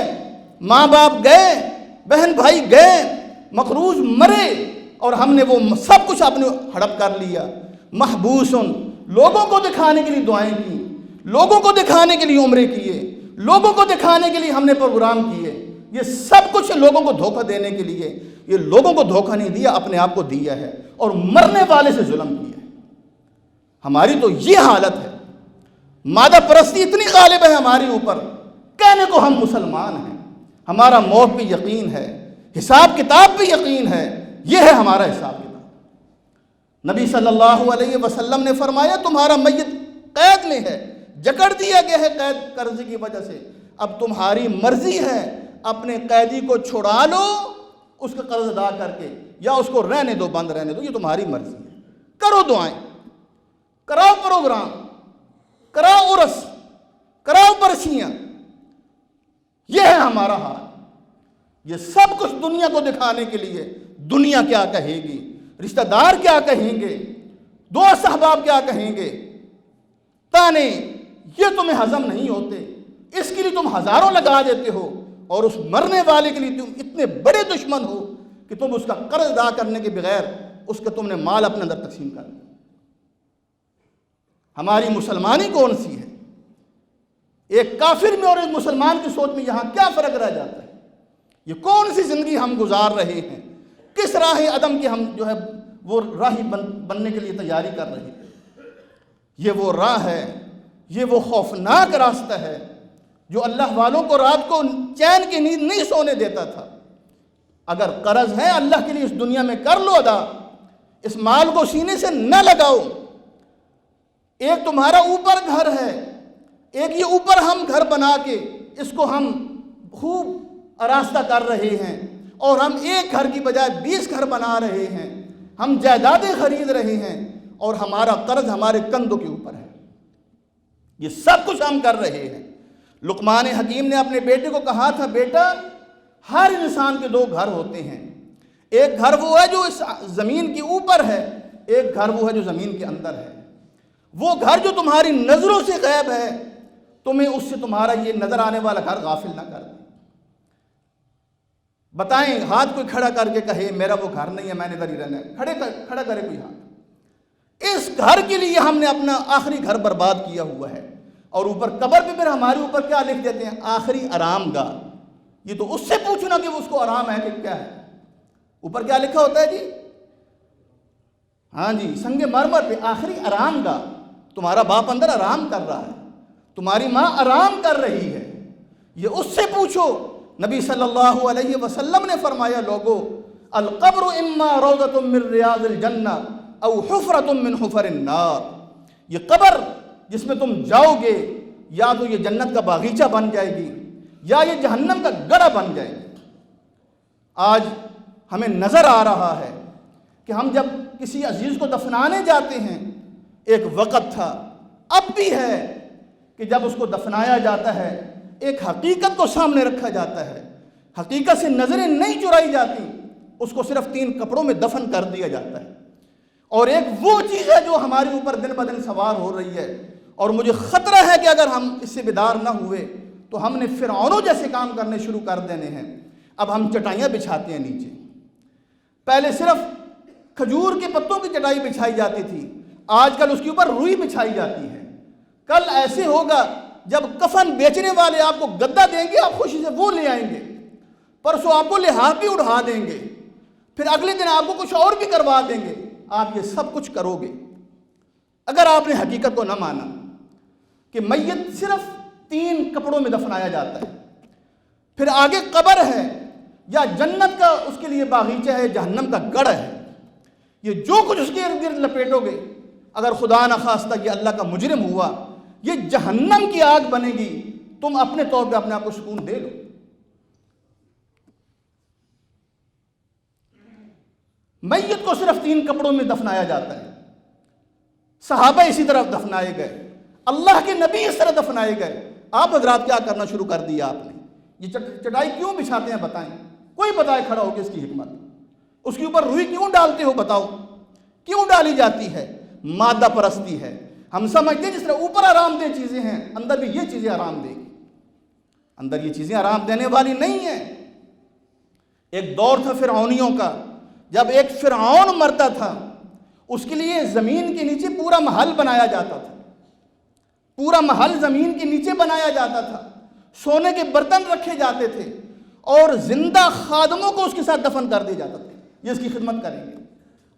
ماں باپ گئے، بہن بھائی گئے، مقروض مرے، اور ہم نے وہ سب کچھ اپنے ہڑپ کر لیا۔ محبوس لوگوں کو دکھانے کے لیے دعائیں کی، لوگوں کو دکھانے کے لیے عمرے کیے، لوگوں کو دکھانے کے لیے ہم نے پروگرام کیے، یہ سب کچھ لوگوں کو دھوکہ دینے کے لیے۔ یہ لوگوں کو دھوکہ نہیں دیا، اپنے آپ کو دیا ہے، اور مرنے والے سے ظلم کیا ہے۔ ہماری تو یہ حالت ہے، مادہ پرستی اتنی غالب ہے ہمارے اوپر، کہنے کو ہم مسلمان ہیں، ہمارا موت پہ یقین ہے، حساب کتاب پہ یقین ہے، یہ ہے ہمارا حساب کتاب۔ نبی صلی اللہ علیہ وسلم نے فرمایا تمہارا میت قید میں ہے، جکڑ دیا گیا ہے قید قرض کی وجہ سے، اب تمہاری مرضی ہے اپنے قیدی کو چھڑا لو اس کا قرض ادا کر کے، یا اس کو رہنے دو، بند رہنے دو، یہ تمہاری مرضی ہے۔ کرو دعائیں، کراؤ پروگرام، کراؤ عرس، کراؤ برسیاں، یہ ہے ہمارا حال۔ یہ سب کچھ دنیا کو دکھانے کے لیے، دنیا کیا کہے گی، رشتہ دار کیا کہیں گے، دوست احباب کیا کہیں گے، تانے، یہ تمہیں ہضم نہیں ہوتے، اس کے لیے تم ہزاروں لگا دیتے ہو، اور اس مرنے والے کے لیے تم اتنے بڑے دشمن ہو کہ تم اس کا قرض ادا کرنے کے بغیر اس کا تم نے مال اپنے اندر تقسیم کر دیا۔ ہماری مسلمانی کون سی ہے؟ ایک کافر میں اور ایک مسلمان کی سوچ میں یہاں کیا فرق رہ جاتا ہے؟ یہ کون سی زندگی ہم گزار رہے ہیں؟ کس راہ عدم کی ہم جو ہے وہ راہی بننے کے لیے تیاری کر رہے ہیں؟ یہ وہ راہ ہے، یہ وہ خوفناک راستہ ہے جو اللہ والوں کو رات کو چین کی نیند نہیں سونے دیتا تھا۔ اگر قرض ہے اللہ کے لیے اس دنیا میں کر لو ادا، اس مال کو سینے سے نہ لگاؤ۔ ایک تمہارا اوپر گھر ہے، ایک یہ اوپر ہم گھر بنا کے اس کو ہم خوب آراستہ کر رہے ہیں، اور ہم ایک گھر کی بجائے 20 گھر بنا رہے ہیں، ہم جائیدادیں خرید رہے ہیں، اور ہمارا قرض ہمارے کندھوں کے اوپر ہے۔ یہ سب کچھ ہم کر رہے ہیں۔ لقمان حکیم نے اپنے بیٹے کو کہا تھا، بیٹا ہر انسان کے 2 گھر ہوتے ہیں، ایک گھر وہ ہے جو اس زمین کے اوپر ہے، ایک گھر وہ ہے جو زمین کے اندر ہے۔ وہ گھر جو تمہاری نظروں سے غائب ہے، تمہیں اس سے تمہارا یہ نظر آنے والا گھر غافل نہ کر دے۔ بتائیں، ہاتھ کوئی کھڑا کر کے کہے میرا وہ گھر نہیں ہے، میں نے ادھر ہی رہنا ہے، کھڑا کرے کوئی ہاتھ۔ اس گھر کے لیے ہم نے اپنا آخری گھر برباد کیا ہوا ہے، اور اوپر قبر پہ پھر ہمارے اوپر کیا لکھ دیتے ہیں؟ آخری آرام گاہ۔ یہ تو اس سے پوچھنا کہ اس کو آرام ہے کہ کیا ہے، اوپر کیا لکھا ہوتا ہے جی؟ ہاں جی، سنگ مرمر پہ آخری آرام گاہ۔ تمہارا باپ اندر آرام کر رہا ہے، تمہاری ماں آرام کر رہی ہے، یہ اس سے پوچھو نبی صلی اللہ علیہ وسلم نے فرمایا لوگو القبر اما روضۃ من ریاض الجنہ او حفرۃ من حفر النار، یہ قبر جس میں تم جاؤ گے یا تو یہ جنت کا باغیچہ بن جائے گی یا یہ جہنم کا گڑھا بن جائے گی۔ آج ہمیں نظر آ رہا ہے کہ ہم جب کسی عزیز کو دفنانے جاتے ہیں، ایک وقت تھا، اب بھی ہے کہ جب اس کو دفنایا جاتا ہے ایک حقیقت کو سامنے رکھا جاتا ہے، حقیقت سے نظریں نہیں چرائی جاتی، اس کو صرف 3 کپڑوں میں دفن کر دیا جاتا ہے۔ اور ایک وہ چیز ہے جو ہمارے اوپر دن بدن سوار ہو رہی ہے، اور مجھے خطرہ ہے کہ اگر ہم اس سے بیدار نہ ہوئے تو ہم نے فرعونوں جیسے کام کرنے شروع کر دینے ہیں۔ اب ہم چٹائیاں بچھاتے ہیں نیچے، پہلے صرف کھجور کے پتوں کی چٹائی بچھائی جاتی تھی، آج کل اس کے اوپر روئی بچھائی جاتی ہے۔ کل ایسے ہوگا جب کفن بیچنے والے آپ کو گدا دیں گے آپ خوشی سے وہ لے آئیں گے، پرسوں آپ کو لحاف بھی اڑھا دیں گے، پھر اگلے دن آپ کو کچھ اور بھی کروا دیں گے۔ آپ یہ سب کچھ کرو گے اگر آپ نے حقیقت کو نہ مانا کہ میت صرف 3 کپڑوں میں دفنایا جاتا ہے، پھر آگے قبر ہے یا جنت کا اس کے لیے باغیچہ ہے، جہنم کا گڑھ ہے۔ یہ جو کچھ اس کے ارد گرد لپیٹو گے، اگر خدا نہ خواستہ یہ اللہ کا مجرم ہوا، یہ جہنم کی آگ بنے گی، تم اپنے طور پہ اپنے آپ کو سکون دے لو۔ میت کو صرف 3 کپڑوں میں دفنایا جاتا ہے، صحابہ اسی طرح دفنائے گئے، اللہ کے نبی اس طرح دفنائے گئے۔ آپ حضرات کیا کرنا شروع کر دیا آپ نے؟ یہ چٹائی کیوں بچھاتے ہیں بتائیں؟ کوئی بتائے کھڑا ہو کہ اس کی حکمت، اس کے اوپر روئی کیوں ڈالتے ہو بتاؤ، کیوں ڈالی جاتی ہے؟ مادہ پرستی ہے۔ ہم سمجھتے ہیں جس طرح اوپر آرام دہ چیزیں ہیں اندر بھی یہ چیزیں آرام دے گی، اندر یہ چیزیں آرام دینے والی نہیں ہیں۔ ایک دور تھا فرعونیوں کا، جب ایک فرعون مرتا تھا اس کے لیے زمین کے نیچے پورا محل بنایا جاتا تھا، پورا محل زمین کے نیچے بنایا جاتا تھا، سونے کے برتن رکھے جاتے تھے اور زندہ خادموں کو اس کے ساتھ دفن کر دیا جاتا تھا، یہ اس کی خدمت کریں گے۔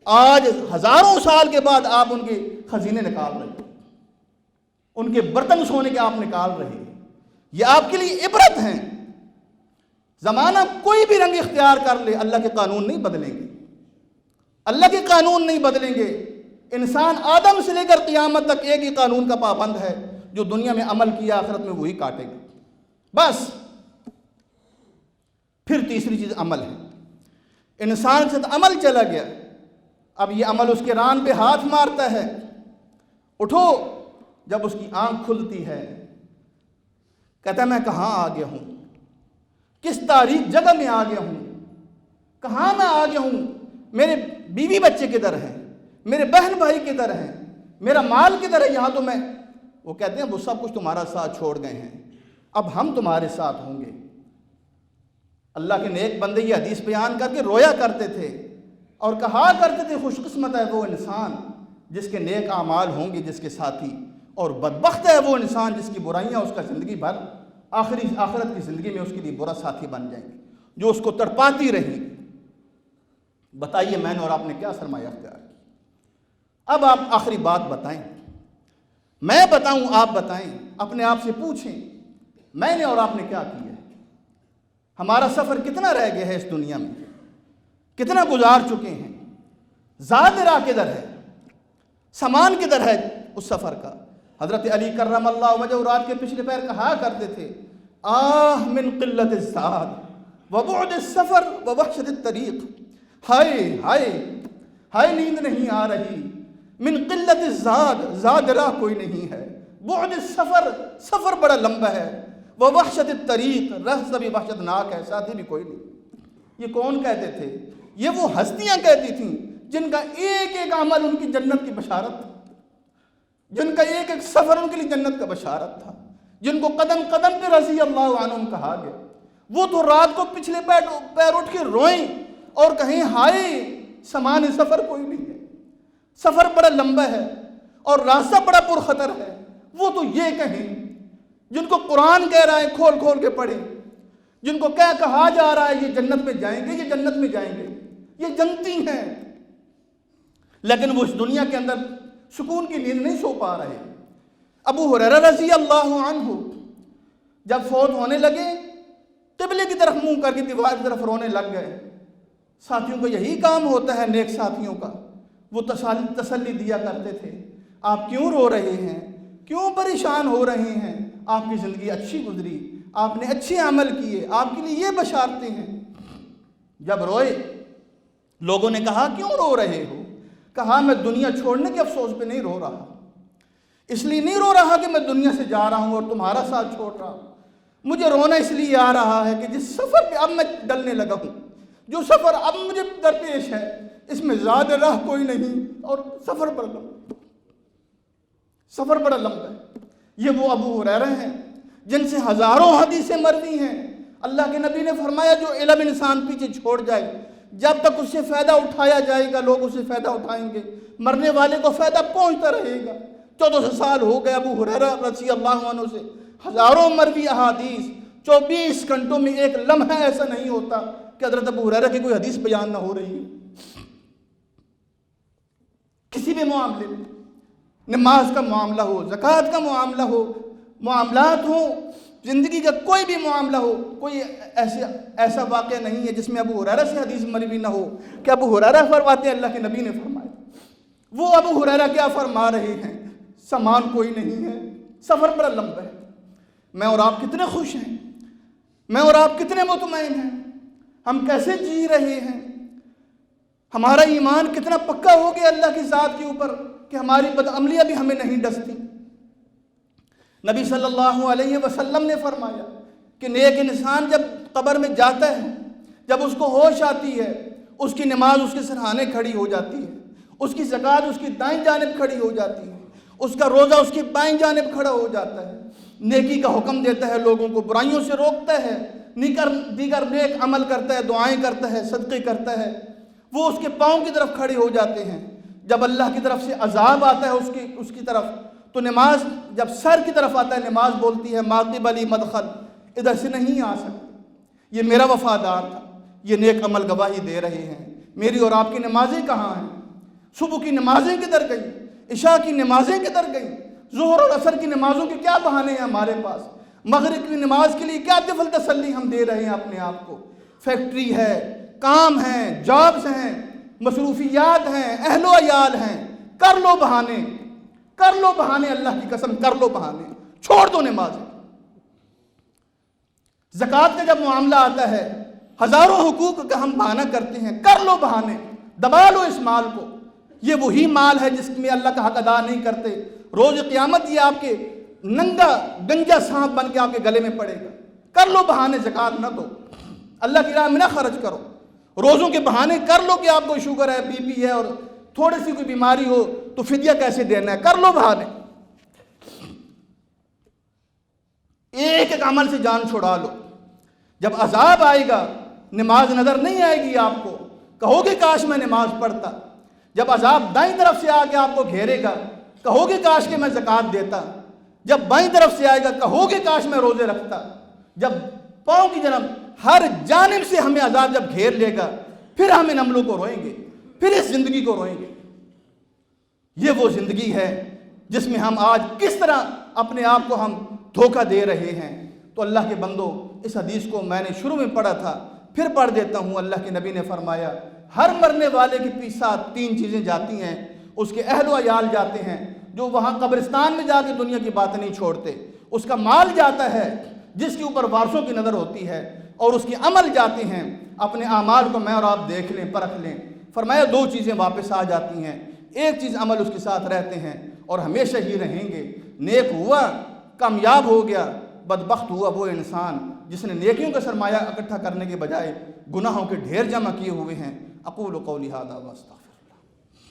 آج ہزاروں سال کے بعد آپ ان کے خزینے نکال رہے ہیں، ان کے برتن سونے کے آپ نکال رہے ہیں، یہ آپ کے لیے عبرت ہیں۔ زمانہ کوئی بھی رنگ اختیار کر لے، اللہ کے قانون نہیں بدلیں گے، اللہ کے قانون نہیں بدلیں گے۔ انسان آدم سے لے کر قیامت تک ایک ہی قانون کا پابند ہے، جو دنیا میں عمل کیا آخرت میں وہی کاٹے گا، بس۔ پھر تیسری چیز عمل ہے، انسان کے ساتھ عمل چلا گیا، اب یہ عمل اس کے ران پہ ہاتھ مارتا ہے، اٹھو، جب اس کی آنکھ کھلتی ہے کہتا ہے میں کہاں آ گیا ہوں، کس تاریک جگہ میں آ گیا ہوں، کہاں میں آ گیا ہوں، میرے بیوی بچے کدھر ہیں، میرے بہن بھائی کدھر ہیں، میرا مال کدھر ہے، یہاں تو میں، وہ کہتے ہیں وہ سب کچھ تمہارا ساتھ چھوڑ گئے ہیں، اب ہم تمہارے ساتھ ہوں گے۔ اللہ کے نیک بندے یہ حدیث بیان کر کے رویا کرتے تھے اور کہا کرتے تھے خوش قسمت ہے وہ انسان جس کے نیک اعمال ہوں گے جس کے ساتھی، اور بدبخت ہے وہ انسان جس کی برائیاں اس کا زندگی بھر آخرت کی زندگی میں اس کے لیے برا ساتھی بن جائیں گے، جو اس کو تڑپاتی رہیں گی۔ بتائیے میں نے اور آپ نے کیا سرمایہ اختیار کیا؟ اب آپ آخری بات بتائیں، میں بتاؤں آپ بتائیں، اپنے آپ سے پوچھیں میں نے اور آپ نے کیا کیا ہے؟ ہمارا سفر کتنا رہ گیا ہے اس دنیا میں، کتنا گزار چکے ہیں، زاد راہ کدھر ہے، سامان کدھر ہے اس سفر کا؟ حضرت علی کرم اللہ وجہ رات کے پچھلے پیر کہا کرتے تھے آہ من قلت الزاد وبعد السفر ووحشت الطریق، ہائے ہائے ہائے نیند نہیں آ رہی، من قلت الزاد، زاد راہ کوئی نہیں ہے، بعد السفر، سفر بڑا لمبا ہے، ووحشت الطریق، راستہ بھی وحشت ناک ہے، ساتھی بھی کوئی نہیں۔ یہ کون کہتے تھے؟ یہ وہ ہستیاں کہتی تھیں جن کا ایک ایک عمل ان کی جنت کی بشارت تھا، جن کا ایک ایک سفر ان کے لیے جنت کا بشارت تھا، جن کو قدم قدم پہ رضی اللہ عنہم کہا گیا۔ وہ تو رات کو پچھلے پیر اٹھ کے روئیں اور کہیں ہائے سامان سفر کوئی نہیں ہے، سفر بڑا لمبا ہے اور راستہ بڑا پرخطر ہے۔ وہ تو یہ کہیں جن کو قرآن کہہ رہا ہے کھول کھول کے پڑھیں، جن کو کہا جا رہا ہے یہ جنت میں جائیں گے، یہ جنت میں جائیں گے، یہ جنتی ہیں، لیکن وہ اس دنیا کے اندر سکون کی نیند نہیں سو پا رہے۔ ابو ہریرہ رضی اللہ عنہ جب فوت ہونے لگے قبلے کی طرف منہ کر کے دیوار کی طرف رونے لگ گئے۔ ساتھیوں کا یہی کام ہوتا ہے، نیک ساتھیوں کا۔ وہ تسلی دیا کرتے تھے، آپ کیوں رو رہے ہیں، کیوں پریشان ہو رہے ہیں، آپ کی زندگی اچھی گزری، آپ نے اچھے عمل کیے، آپ کے لیے یہ بشارتیں ہیں۔ جب روئے، لوگوں نے کہا کیوں رو رہے ہو؟ کہا میں دنیا چھوڑنے کے افسوس پہ نہیں رو رہا، اس لیے نہیں رو رہا کہ میں دنیا سے جا رہا ہوں اور تمہارا ساتھ چھوڑ رہا ہوں۔ مجھے رونا اس لیے آ رہا ہے کہ جس سفر پہ اب میں ڈلنے لگا ہوں، جو سفر اب مجھے درپیش ہے، اس میں زیادہ راہ کوئی نہیں اور سفر بڑا لمبا ہے۔ یہ وہ ابو ہریرہ ہیں جن سے ہزاروں حدیثیں مروی ہیں۔ اللہ کے نبی نے فرمایا جو علم انسان پیچھے چھوڑ جائے، جب تک اس سے فائدہ اٹھایا جائے گا لوگ اسے فائدہ اٹھائیں گے، مرنے والے کو فائدہ پہنچتا رہے گا۔ 1400 سال ہو گئے ابو ہریرہ رضی اللہ عنہ سے ہزاروں مروی احادیث، 24 گھنٹوں میں ایک لمحہ ایسا نہیں ہوتا کہ حضرت ابو ہریرہ کی کوئی حدیث بیان نہ ہو رہی ہے۔ کسی بھی معاملے میں، نماز کا معاملہ ہو، زکوٰۃ کا معاملہ ہو، معاملات ہوں، زندگی کا کوئی بھی معاملہ ہو، کوئی ایسا واقعہ نہیں ہے جس میں ابو ہریرہ سے حدیث مروی نہ ہو کہ ابو ہریرہ فرماتے ہیں اللہ کے نبی نے فرمایا۔ وہ ابو ہریرہ کیا فرما رہے ہیں؟ سامان کوئی نہیں ہے، سفر بڑا لمبا ہے۔ میں اور آپ کتنے خوش ہیں، میں اور آپ کتنے مطمئن ہیں، ہم کیسے جی رہے ہیں، ہمارا ایمان کتنا پکا ہو گیا اللہ کی ذات کے اوپر کہ ہماری بدعملیاں بھی ہمیں نہیں ڈستی۔ نبی صلی اللہ علیہ وسلم نے فرمایا کہ نیک انسان جب قبر میں جاتا ہے، جب اس کو ہوش آتی ہے، اس کی نماز اس کے سرہانے کھڑی ہو جاتی ہے، اس کی زکوٰۃ اس کی دائیں جانب کھڑی ہو جاتی ہے، اس کا روزہ اس کی بائیں جانب کھڑا ہو جاتا ہے، نیکی کا حکم دیتا ہے، لوگوں کو برائیوں سے روکتا ہے، دیگر نیک عمل کرتا ہے، دعائیں کرتا ہے، صدقے کرتا ہے، وہ اس کے پاؤں کی طرف کھڑے ہو جاتے ہیں۔ جب اللہ کی طرف سے عذاب آتا ہے اس کی طرف، تو نماز جب سر کی طرف آتا ہے نماز بولتی ہے ما قبلی مدخل، ادھر سے نہیں آ سکتی، یہ میرا وفادار تھا، یہ نیک عمل گواہی دے رہے ہیں۔ میری اور آپ کی نمازیں کہاں ہیں؟ صبح کی نمازیں کدھر گئیں؟ عشاء کی نمازیں کدھر گئیں؟ ظہر اور عصر کی نمازوں کے کیا بہانے ہیں ہمارے پاس؟ مغرب کی نماز کے لیے کیا طفل تسلی ہم دے رہے ہیں اپنے آپ کو؟ فیکٹری ہے، کام ہیں، جابز ہیں، مصروفیات ہیں، اہل و عیال ہیں، کر لو بہانے، کر لو بہانے، اللہ کی قسم کر لو بہانے، چھوڑ دو نمازیں۔ زکوٰۃ کا جب معاملہ آتا ہے، ہزاروں حقوق کا ہم بہانہ کرتے ہیں، کر لو بہانے، دبا لو اس مال کو، یہ وہی مال ہے جس میں اللہ کا حق ادا نہیں کرتے، روز قیامت یہ آپ کے ننگا گنجا سانپ بن کے آپ کے گلے میں پڑے گا۔ کر لو بہانے، زکوٰۃ نہ دو، اللہ کی راہ میں نہ خرچ کرو، روزوں کے بہانے کر لو کہ آپ کو شوگر ہے، بی پی ہے اور تھوڑی سی کوئی بیماری ہو تو فدیہ کیسے دینا ہے، کر لو بہانے، ایک ایک عمل سے جان چھڑا لو۔ جب عذاب آئے گا، نماز نظر نہیں آئے گی آپ کو، کہو گے کاش میں نماز پڑھتا۔ جب عذاب دائیں طرف سے آ کے آپ کو گھیرے گا، کہو گے کاش کہ میں زکوٰۃ دیتا۔ جب بائیں طرف سے آئے گا، کہو گے کاش میں روزے رکھتا۔ جب پاؤں کی جنب ہر جانب سے ہمیں عذاب جب گھیر لے گا، پھر ہم ان عملوں کو روئیں گے، پھر اس زندگی کو روئیں گے۔ یہ وہ زندگی ہے جس میں ہم آج کس طرح اپنے آپ کو ہم دھوکہ دے رہے ہیں۔ تو اللہ کے بندو، اس حدیث کو میں نے شروع میں پڑھا تھا، پھر پڑھ دیتا ہوں۔ اللہ کے نبی نے فرمایا ہر مرنے والے کے پیچھے 3 چیزیں جاتی ہیں، اس کے اہل و عیال جاتے ہیں جو وہاں قبرستان میں جا کے دنیا کی بات نہیں چھوڑتے، اس کا مال جاتا ہے جس کے اوپر وارثوں کی نظر ہوتی ہے، اور اس کے عمل جاتے ہیں۔ اپنے اعمال کو میں اور آپ دیکھ لیں، پرکھ لیں۔ فرمایا 2 چیزیں واپس آ جاتی ہیں، ایک چیز عمل اس کے ساتھ رہتے ہیں اور ہمیشہ ہی رہیں گے۔ نیک ہوا، کامیاب ہو گیا، بدبخت ہوا وہ انسان جس نے نیکیوں کا سرمایہ اکٹھا کرنے کے بجائے گناہوں کے ڈھیر جمع کیے ہوئے ہیں۔ اقول قولی ھذا واستغفر